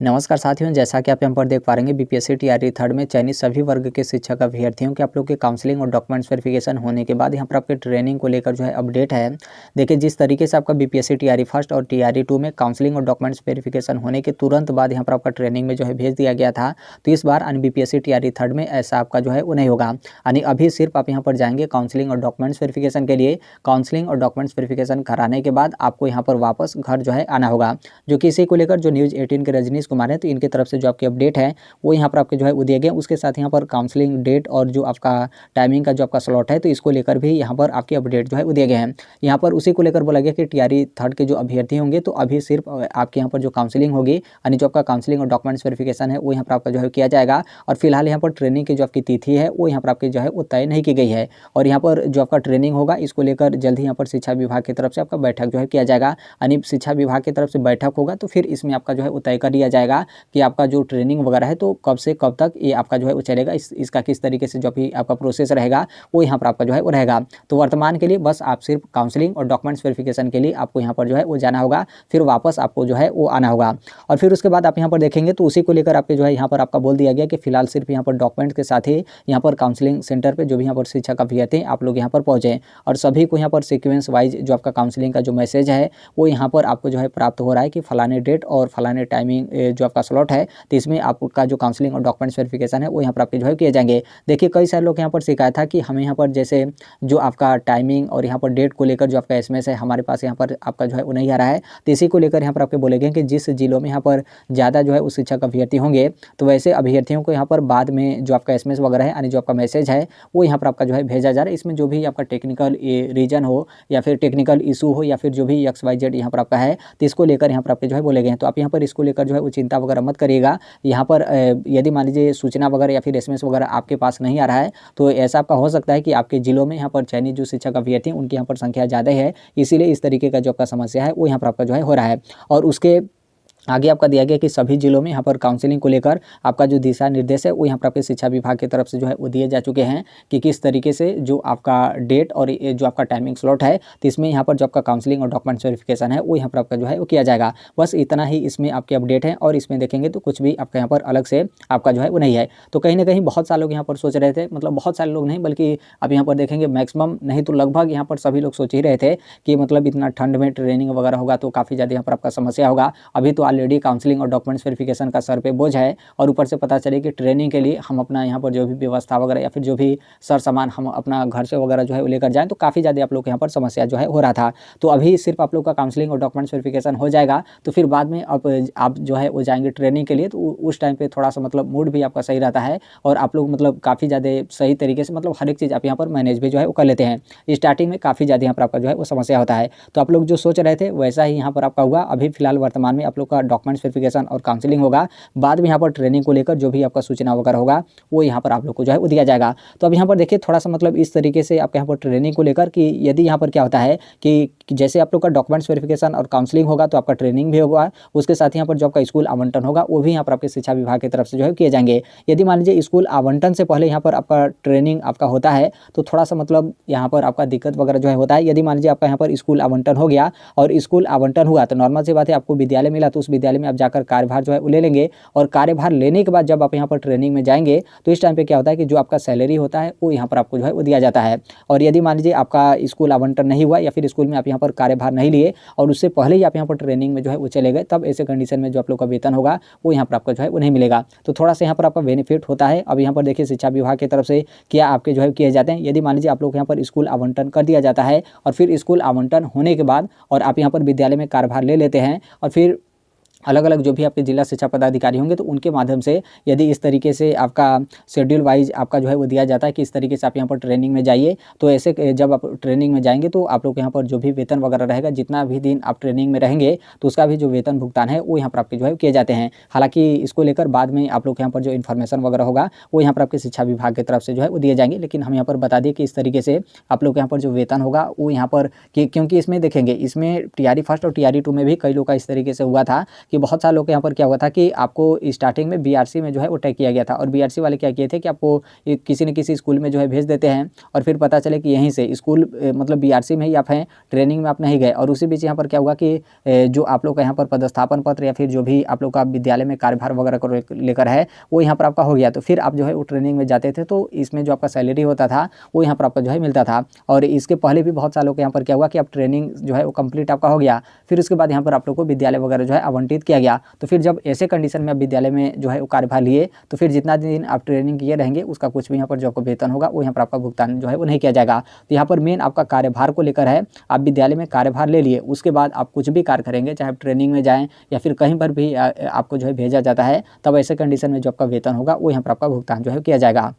नमस्कार साथियों, जैसा कि आप यहाँ पर देख पा रहे हैं बीपीएससी टीआरई थर्ड में चयनित सभी वर्ग के शिक्षक अभ्यर्थियों के आप लोग के काउंसलिंग और डॉक्यूमेंट्स वेरिफिकेशन होने के बाद यहाँ पर आपके ट्रेनिंग को लेकर जो है अपडेट है। देखिए, जिस तरीके से आपका बीपीएससी टीआरई फर्स्ट और टीआरई टू में काउंसलिंग और डॉक्यूमेंट्स वेरिफिकेशन होने के तुरंत बाद यहाँ पर आपका ट्रेनिंग में जो है भेज दिया गया था, तो इस बार बीपीएससी टीआरई थर्ड में ऐसा आपका जो है वो नहीं होगा। यानी अभी सिर्फ आप यहाँ पर जाएंगे काउंसलिंग और डॉक्यूमेंट्स वेरिफिकेशन के लिए। काउंसलिंग और डॉक्यूमेंट्स वेरिफिकेशन कराने के बाद आपको यहाँ पर वापस घर जो है आना होगा। जो कि इसी को लेकर जो न्यूज़ 18 के रजनीश कुमार है, तो इनकी तरफ से जो आपकी अपडेट है वो यहाँ पर आपके जो है वो दिए गए। उसके साथ यहाँ पर काउंसलिंग डेट और जो आपका टाइमिंग का जो आपका स्लॉट है, तो इसको लेकर भी यहाँ पर आपकी अपडेट जो है वो दिए गए हैं। यहाँ पर उसी को लेकर बोला गया कि टीआरई थर्ड के जो अभ्यर्थी होंगे तो अभी सिर्फ आपके यहाँ पर जो काउंसलिंग होगी यानी जो आपका काउंसलिंग और डॉक्यूमेंट्स वेरिफिकेशन है वो यहाँ पर आपका जो है किया जाएगा। और फिलहाल यहाँ पर ट्रेनिंग की जो आपकी तिथि है वो यहाँ पर आपकी जो है वो तय नहीं की गई है। और यहाँ पर जो आपका ट्रेनिंग होगा इसको लेकर जल्द ही यहाँ पर शिक्षा विभाग की तरफ से आपका बैठक जो है किया जाएगा। यानी शिक्षा विभाग की तरफ से बैठक होगा तो फिर इसमें आपका जो है वो तय कर दिया जाएगा कि आपका जो ट्रेनिंग वगैरह है तो कब से कब तक ये आपका जो है वो चलेगा, इसका किस तरीके से जो भी आपका प्रोसेस रहेगा वो यहाँ पर आपका जो है वो रहेगा। तो वर्तमान के लिए बस आप सिर्फ काउंसलिंग और डॉक्यूमेंट्स वेरिफिकेशन के लिए आपको यहाँ पर जो है वो जाना होगा, फिर वापस आपको जो है वो आना होगा। और फिर उसके बाद आप यहाँ पर देखेंगे तो उसी को लेकर आपके जो है यहाँ पर आपका बोल दिया गया कि फिलहाल सिर्फ यहाँ पर डॉक्यूमेंट्स के साथ ही यहाँ पर काउंसलिंग सेंटर पर जो भी यहाँ पर शिक्षक अभ्यर्थी आप लोग यहाँ पर पहुँचे और सभी को यहाँ पर सीक्वेंस वाइज जो आपका काउंसलिंग का जो मैसेज है वो यहाँ पर आपको जो है प्राप्त हो रहा है कि फलाने डेट और फलाने टाइमिंग जो आपका स्लॉट है, तो इसमें आपका जो काउंसलिंग और डॉक्यूमेंट्स वेरिफिकेशन है वो यहाँ पर आपके जो है किए जाएंगे। देखिए, कई सारे लोग यहाँ पर शिकायत था कि हमें यहाँ पर जैसे जो आपका टाइमिंग और यहाँ पर डेट को लेकर जो आपका एसएमएस है हमारे पास यहाँ पर आपका जो है वो नहीं आ रहा है। तो इसी को लेकर यहाँ पर आपके बोले गए कि जिस जिलों में यहाँ पर ज़्यादा जो है उस शिक्षक अभ्यर्थी होंगे तो वैसे अभ्यर्थियों को यहाँ पर बाद में जो आपका एसएमएस वगैरह है यानी जो आपका मैसेज है वो यहाँ पर आपका जो है भेजा जा रहा है। इसमें जो भी आपका टेक्निकल रीजन हो या फिर टेक्निकल इशू हो या फिर जो भी XYZ यहाँ पर आपका है, तो इसको लेकर यहाँ पर आपके जो है बोले गए हैं। तो आप यहाँ पर इसको लेकर जो है वो चिंता वगैरह मत करिएगा। यहाँ पर यदि मान लीजिए सूचना वगैरह या फिर एसएमएस वगैरह आपके पास नहीं आ रहा है तो ऐसा आपका हो सकता है कि आपके जिलों में यहाँ पर चयनित जो शिक्षक अभ्यर्थी उनकी यहाँ पर संख्या ज़्यादा है, इसीलिए इस तरीके का जो आपका समस्या है वो यहाँ पर आपका जो है हो रहा है। और उसके आगे आपका दिया गया कि सभी जिलों में यहाँ पर काउंसलिंग को लेकर आपका जो दिशा निर्देश है वो यहाँ पर आपके शिक्षा विभाग की तरफ से जो है वो दिए जा चुके हैं कि किस तरीके से जो आपका डेट और जो आपका टाइमिंग स्लॉट है तो इसमें यहाँ पर जो आपका काउंसलिंग और डॉक्यूमेंट्स वेरिफिकेशन है वो यहाँ पर आपका जो है वो किया जाएगा। बस इतना ही इसमें आपके अपडेट है और इसमें देखेंगे तो कुछ भी आपका यहाँ पर अलग से आपका जो है वो नहीं है। तो कहीं ना कहीं बहुत सारे लोग यहाँ पर सोच रहे थे, मतलब बहुत सारे लोग नहीं बल्कि आप यहाँ पर देखेंगे मैक्सिमम नहीं तो लगभग यहाँ पर सभी लोग सोच ही रहे थे कि मतलब इतना ठंड में ट्रेनिंग वगैरह होगा तो काफ़ी ज़्यादा यहाँ पर आपका समस्या होगा। अभी तो ऑलरेडी काउंसलिंग और डॉक्यूमेंट्स वेरिफिकेशन का सर पे बोझ है और ऊपर से पता चले कि ट्रेनिंग के लिए हम अपना यहाँ पर जो भी व्यवस्था वगैरह या फिर जो भी सर सामान हम अपना घर से वगैरह जो है लेकर जाएँ, तो काफ़ी ज़्यादा आप लोग यहाँ पर समस्या जो है हो रहा था। तो अभी सिर्फ आप लोग का काउंसलिंग और डॉक्यूमेंट्स वेरिफिकेशन हो जाएगा तो फिर बाद में आप जो है वो जाएंगे ट्रेनिंग के लिए, तो उस टाइम पर थोड़ा सा मतलब मूड भी आपका सही रहता है और आप लोग मतलब काफ़ी ज़्यादा सही तरीके से मतलब हर एक चीज़ आप यहाँ पर मैनेज भी जो है वो कर लेते हैं। स्टार्टिंग में काफ़ी ज़्यादा यहाँ पर आपका जो है वो समस्या होता है। तो आप लोग जो सोच रहे थे वैसा ही यहाँ पर आपका हुआ। अभी फिलहाल वर्तमान में आप लोग का डॉक्यूमेंट्स वेरिफिकेशन और काउंसलिंग होगा, बाद में यहाँ पर ट्रेनिंग को लेकर जो भी आपका सूचना वगैरह होगा वो यहाँ पर आप लोग को जो है वो दिया जाएगा। तो अब यहाँ पर देखिए थोड़ा सा मतलब इस तरीके से आपके यहाँ पर ट्रेनिंग को लेकर कि यदि यहाँ पर क्या होता है कि जैसे आप लोग का डॉक्यूमेंट्स वेरिफिकेशन और काउंसलिंग होगा तो आपका ट्रेनिंग भी होगा, उसके साथ यहाँ पर जो आपका स्कूल आवंटन होगा वो भी यहाँ पर आपके शिक्षा विभाग की तरफ से जो है किए जाएंगे। यदि मान लीजिए स्कूल आवंटन से पहले यहाँ पर आपका ट्रेनिंग आपका होता है तो थोड़ा सा मतलब यहाँ पर आपका दिक्कत वगैरह जो है होता है। यदि मान लीजिए आपका यहाँ पर स्कूल आवंटन हो गया और स्कूल आवंटन हुआ तो नॉर्मल सी बात है, आपको विद्यालय मिला तो उस विद्यालय में आप जाकर कार्यभार जो है वो ले लेंगे और कार्यभार लेने के बाद जब आप यहाँ पर ट्रेनिंग में जाएंगे तो इस टाइम पे क्या होता है कि जो आपका सैलरी होता है वो यहाँ पर आपको जो है वो दिया जाता है। और यदि मान लीजिए आपका स्कूल आवंटन नहीं हुआ या फिर स्कूल में आप यहाँ पर कार्यभार नहीं लिए और उससे पहले ही आप यहाँ पर ट्रेनिंग में जो है वो चले गए, तब ऐसे कंडीशन में जो आप लोग का वेतन होगा वो यहाँ पर आपका जो है वो नहीं मिलेगा। तो थोड़ा सा यहाँ पर आपका बेनिफिट होता है। अब यहाँ पर देखिए शिक्षा विभाग की तरफ से क्या आपके जो है किए जाते हैं। यदि मान लीजिए आप लोग यहाँ पर स्कूल आवंटन कर दिया जाता है और फिर स्कूल आवंटन होने के बाद और आप यहाँ पर विद्यालय में कार्यभार ले लेते हैं और फिर अलग अलग जो भी आपके जिला शिक्षा पदाधिकारी होंगे तो उनके माध्यम से यदि इस तरीके से आपका शेड्यूल वाइज आपका जो है वो दिया जाता है कि इस तरीके से आप यहाँ पर ट्रेनिंग में जाइए, तो ऐसे जब आप ट्रेनिंग में जाएंगे तो आप लोग यहाँ पर जो भी वेतन वगैरह रहेगा, जितना भी दिन आप ट्रेनिंग में रहेंगे तो उसका भी जो वेतन भुगतान है वो यहाँ पर आपके जो है किए जाते हैं। हालांकि इसको लेकर बाद में आप लोग यहाँ पर जो इन्फॉर्मेशन वगैरह होगा वो यहाँ पर आपके शिक्षा विभाग की तरफ से जो है वो दिए जाएंगे। लेकिन हम यहाँ पर बता दें कि इस तरीके से आप लोग यहाँ पर जो वेतन होगा वो यहाँ पर क्योंकि इसमें देखेंगे इसमें टीआरई फर्स्ट और टीआरई टू में भी कई लोग का इस तरीके से हुआ था कि बहुत सालों के यहाँ पर क्या हुआ था कि आपको स्टार्टिंग में बीआरसी में जो है वो तय किया गया था, और बीआरसी वाले क्या किए थे कि आपको किसी न किसी स्कूल में जो है भेज देते हैं, और फिर पता चले कि यहीं से स्कूल मतलब बीआरसी में ही आप हैं, ट्रेनिंग में आप नहीं गए, और उसी बीच यहाँ पर क्या हुआ कि जो आप लोग का यहाँ पर पदस्थापन पत्र या फिर जो भी आप लोग का विद्यालय में कार्यभार वगैरह को लेकर है वो यहाँ पर आपका हो गया, तो फिर आप जो है वो ट्रेनिंग में जाते थे, तो इसमें जो आपका सैलरी होता था वो यहाँ पर आपका जो है मिलता था। और इसके पहले भी बहुत सालों के यहाँ पर क्या हुआ कि आप ट्रेनिंग जो है वो कंप्लीट आपका हो गया, फिर उसके बाद यहाँ पर आप लोग को विद्यालय वगैरह जो है आवंटित किया गया। तो फिर जब ऐसे कंडीशन में आप विद्यालय में जो है वो कार्यभार लिए, तो फिर जितना दिन आप ट्रेनिंग किए रहेंगे उसका कुछ भी यहाँ पर जो आपको वेतन होगा वो यहाँ पर आपका भुगतान जो है वो नहीं किया जाएगा। तो यहाँ पर मेन आपका कार्यभार को लेकर है, आप विद्यालय में कार्यभार ले लिए, उसके बाद आप कुछ भी कार्य करेंगे, चाहे आप ट्रेनिंग में जाएँ या फिर कहीं पर भी आपको जो है भेजा जाता है, तब ऐसे कंडीशन में जो आपका वेतन होगा वो यहाँ पर आपका भुगतान जो है किया जाएगा।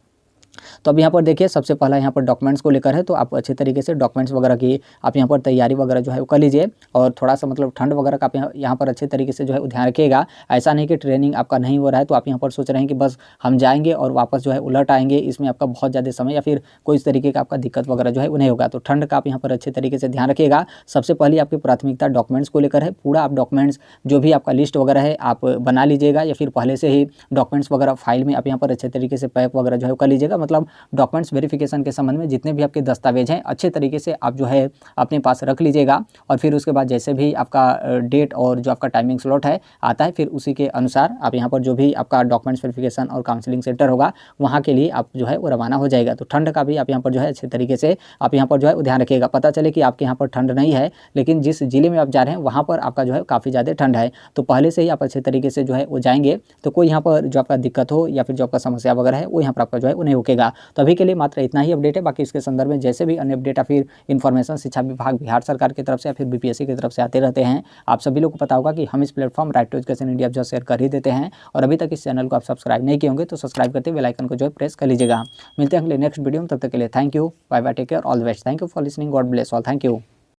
तो अब यहाँ पर देखिए सबसे पहला यहाँ पर डॉक्यूमेंट्स को लेकर है, तो आप अच्छे तरीके से डॉक्यूमेंट्स वगैरह की आप यहाँ पर तैयारी वगैरह जो है वो कर लीजिए, और थोड़ा सा मतलब ठंड वगैरह का आप यहाँ पर अच्छे तरीके से जो है वो ध्यान रखिएगा। ऐसा नहीं कि ट्रेनिंग आपका नहीं हो रहा है तो आप यहाँ पर सोच रहे हैं कि बस हम जाएंगे और वापस जो है उलट आएंगे, इसमें आपका बहुत ज़्यादा समय या फिर कोई इस तरीके का आपका दिक्कत वगैरह जो है वो नहीं होगा। तो ठंड का आप यहाँ पर अच्छे तरीके से ध्यान रखिएगा। सबसे पहले आपकी प्राथमिकता डॉक्यूमेंट्स को लेकर है, पूरा आप डॉक्यूमेंट्स जो भी आपका लिस्ट वगैरह है आप बना लीजिएगा, या फिर पहले से ही डॉक्यूमेंट्स वगैरह फाइल में आप यहाँ पर अच्छे तरीके से पैक वगैरह जो है कर लीजिएगा। मतलब डॉक्यूमेंट्स वेरिफिकेशन के संबंध में जितने भी आपके दस्तावेज हैं अच्छे तरीके से आप जो है अपने पास रख लीजिएगा, और फिर उसके बाद जैसे भी आपका डेट और जो आपका टाइमिंग स्लॉट है आता है, फिर उसी के अनुसार आप यहाँ पर जो भी आपका डॉक्यूमेंट्स वेरिफिकेशन और काउंसलिंग सेंटर होगा वहाँ के लिए आप जो है वो रवाना हो जाएगा। तो ठंड का भी आप यहाँ पर जो है अच्छे तरीके से आप यहाँ पर जो है ध्यान रखिएगा। पता चले कि आपके यहाँ पर ठंड नहीं है, लेकिन जिस जिले में आप जा रहे हैं वहाँ पर आपका जो है काफ़ी ज़्यादा ठंड है, तो पहले से ही आप अच्छे तरीके से जो है वो जाएंगे, तो कोई यहाँ पर जो आपका दिक्कत हो या फिर जो आपका समस्या वगैरह है वो यहाँ पर आपका जो है वो नहीं रुकेगा। तो अभी के लिए मात्र इतना ही अपडेट है, बाकी इसके संदर्भ में जैसे भी अन्य अपडेट या फिर इन्फॉर्मेशन शिक्षा विभाग बिहार सरकार की तरफ से या फिर बीपीएससी की तरफ से आते रहते हैं, आप सभी लोग को पता होगा कि हम इस platform right to education India जो शेयर कर ही देते हैं। और अभी तक इस चैनल को आप सब्सक्राइब नहीं किए होंगे तो सब्सक्राइब करते बेल आइकन को जो है प्रेस कर लीजिएगा। मिलते हैं अगले नेक्स्ट वीडियो में, तब तक के लिए thank you, bye bye, take care, all the best, thank you for listening, God bless all, thank you.